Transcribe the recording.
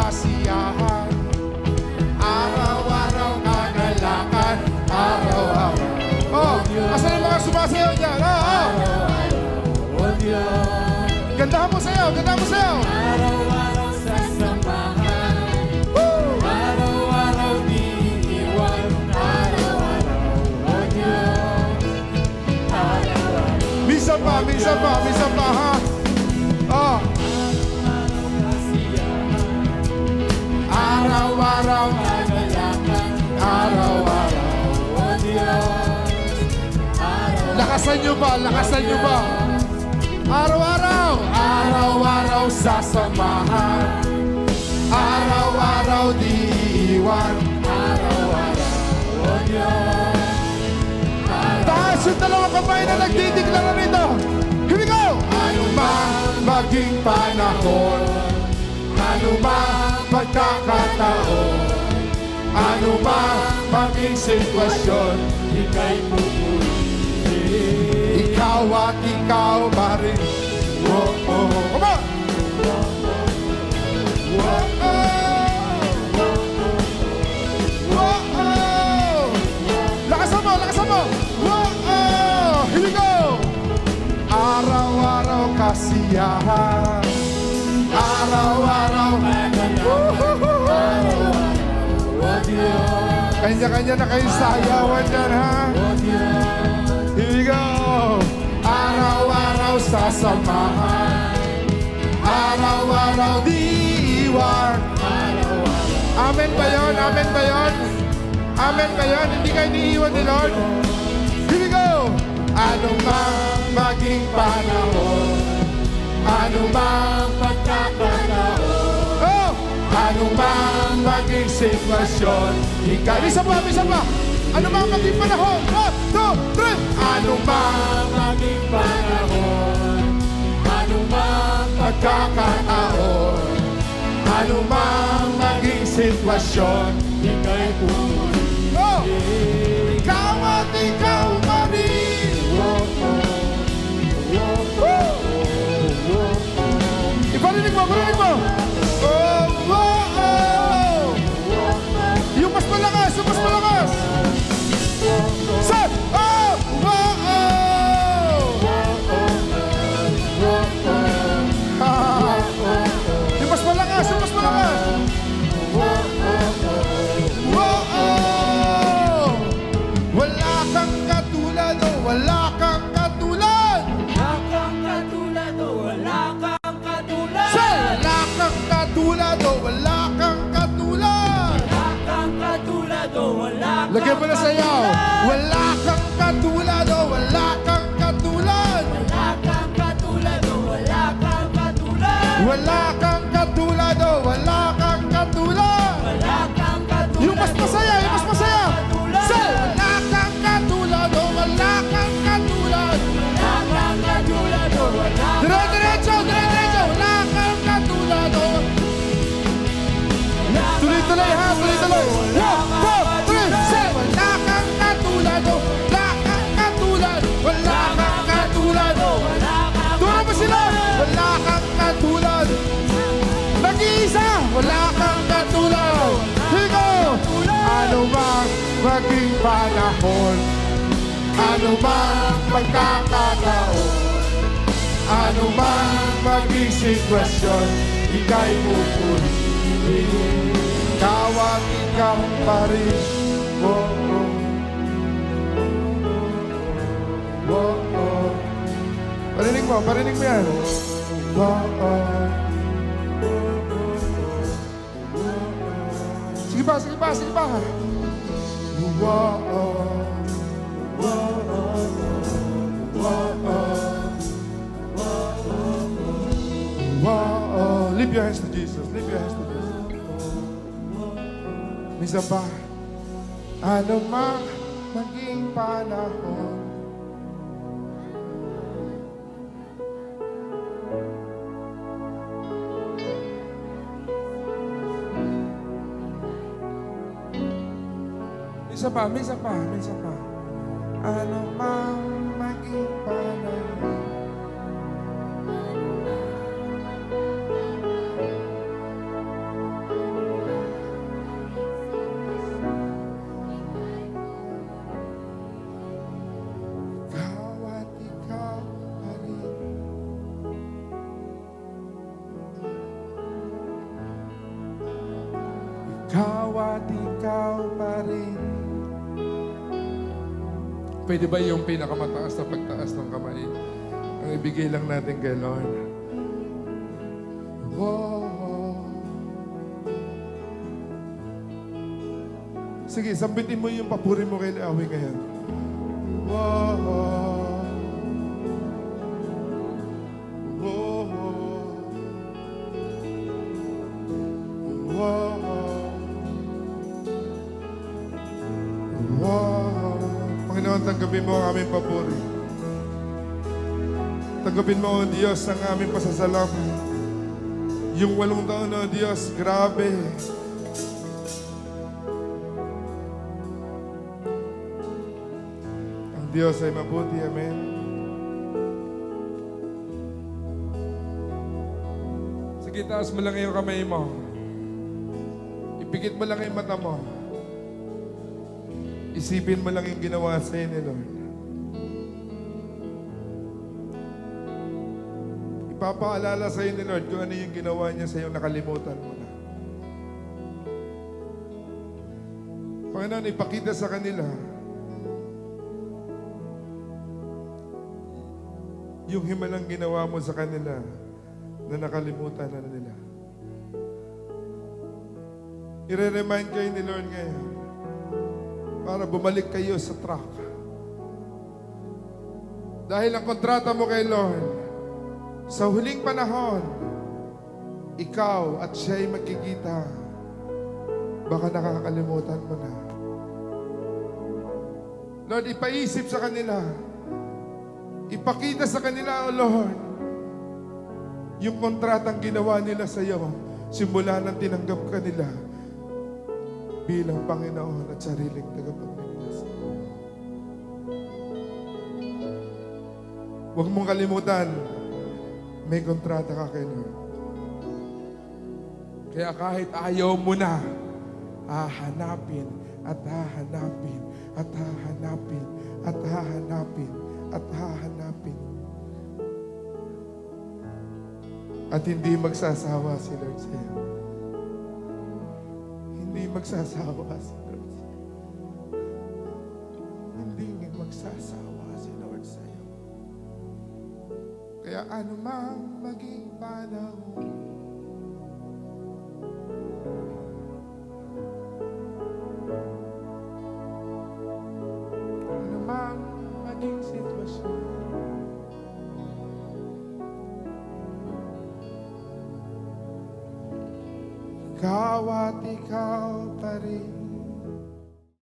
kasiyahan, araw-araw kagalakan, araw-araw. Oh, asan yung mga sumasayaw dyan? O Diyos, Gandahan mo sayaw, gandahan mo sayaw. araw-araw sa samahan, araw-araw di iwan, araw-araw, O Diyos, araw-araw. Minsan pa, ha? Oh, araw-araw Kagalakan, araw-araw. O Diyos, Lakasan nyo ba? Araw-araw, araw-araw sasamahan, araw-araw di iwan, araw-araw, O Diyos, taas yung dalawang kamay na nagdideklara rito. Here we go! Ano man maging panahon, ano man pagkakataon, ano man maging sitwasyon, ika'y pupurihin. ikaw at ikaw pa rin. Oh, oh. Come on! Oh, oh. Lakasan mo! Oh, here we go! Araw-araw kasiyahan, araw-araw O Diyos, kanya-kanya na kayo sayawan dyan, ha? O Diyos, Here we go! Araw-araw sasamahan, araw-araw di iwan. Amen ba yun? Amen ba yun? Amen ba yun? Hindi kayo iniiwan ni Lord? Here we go! Ano mang maging panahon, ano mang pagkakataon, oh! Ano mang maging sitwasyon, ikaw. Isa pa! Ano mang maging panahon? 1, 2, 3! Ano mang maging panahon, anumang pagkakataon, ano mang maging sitwasyon, ika'y pupurihin. oh! Ikaw at ikaw pa rin. Iparinig mo! Oh, oh, oh! Yung mas malakas! Set! Oh, oh, oh! Yung mas malakas! Oh, oh! Wala kang katulad, oh! Wala kang katulad! Wala kang katulad, o wala kang katulad. Say! Wala kang katulad, oh! Wala kang katulad! Wala kang katulad, o wala kang Lagyan mo na sayaw! katulad. Wala kang katulad, oh! Wala kang katulad! Wala kang katulad, o wala kang katulad. Wala kang katulad, oh! Wala kang katulad! Wala kang katulad, Yung mas masaya! katulad. Say! Wala kang katulad, oh! Wala kang katulad! Wala kang katulad, o wala kang Dire-diretso! Wala kang katulad, oh! Tuloy-tuloy, ha! Tuloy-tuloy! 1, 2, 3, say! Wala kang katulad, oh! Wala kang katulad! Wala kang katulad, oh! wala kang Tulad mo sila! Wala kang katulad! Nag-iisa! Wala kang katulad! Higo! Ano mang maging panahon, ano mang pagkakataon, ano mang maging sitwasyon, ika'y pupurihin. Ikaw at ikaw pa rin. Oh, oh. Oh, oh. Parinig mo yan. Oh, oh. Sige pa. Oh, oh. Lift your hands to Jesus. Minsan pa, ano mang maging panahon, minsan pa. Ano mang maging panahon, ikaw at ikaw pa rin. Pwede ba yung pinakamataas na pagtaas ng kamay? Ang ibigay lang natin kay Lord. Wow. Sige, sambitin mo yung papuri mo kay Yahweh ngayon. Wow. Wow. Wow. Wow. Panginoon, tanggapin mo ang aming papuri. Tanggapin mo, O Diyos, ang aming pasasalamat. Yung 8 taon, O Diyos, grabe. Ang Diyos ay mabuti. Amen. Sige, taas mo lang yung kamay mo. Ipikit mo lang yung mata mo. Isipin mo lang yung ginawa sa'yo ni Lord. Ipapaalala sa'yo ni Lord kung ano yung ginawa niya sa'yo, nakalimutan mo na. Panginoon, ipakita sa kanila yung himalang ginawa mo sa kanila na nakalimutan na nila. I-remind kayo ni Lord ngayon para bumalik kayo sa track. Dahil ang kontrata mo kay Lord, sa huling panahon, ikaw at siya'y magkikita. Baka nakakalimutan mo na. Lord, ipaisip sa kanila. Ipakita sa kanila, O Lord, yung kontratang ginawa nila sa iyo simula nang tinanggap ka nila bilang Panginoon at sariling tagapagligtas. Huwag mong kalimutan, may kontrata ka kay Lord. Kaya kahit ayaw mo na, hahanapin at hahanapin at hahanapin at hahanapin at hahanapin. At hindi magsasawa si Lord sa'yo. Hindi magsasawa si Lord sa'yo. Hindi magsasawa si Lord sa'yo. Kaya anumang maging panahon, anumang maging sitwasyon, ikaw at ikaw pa rin.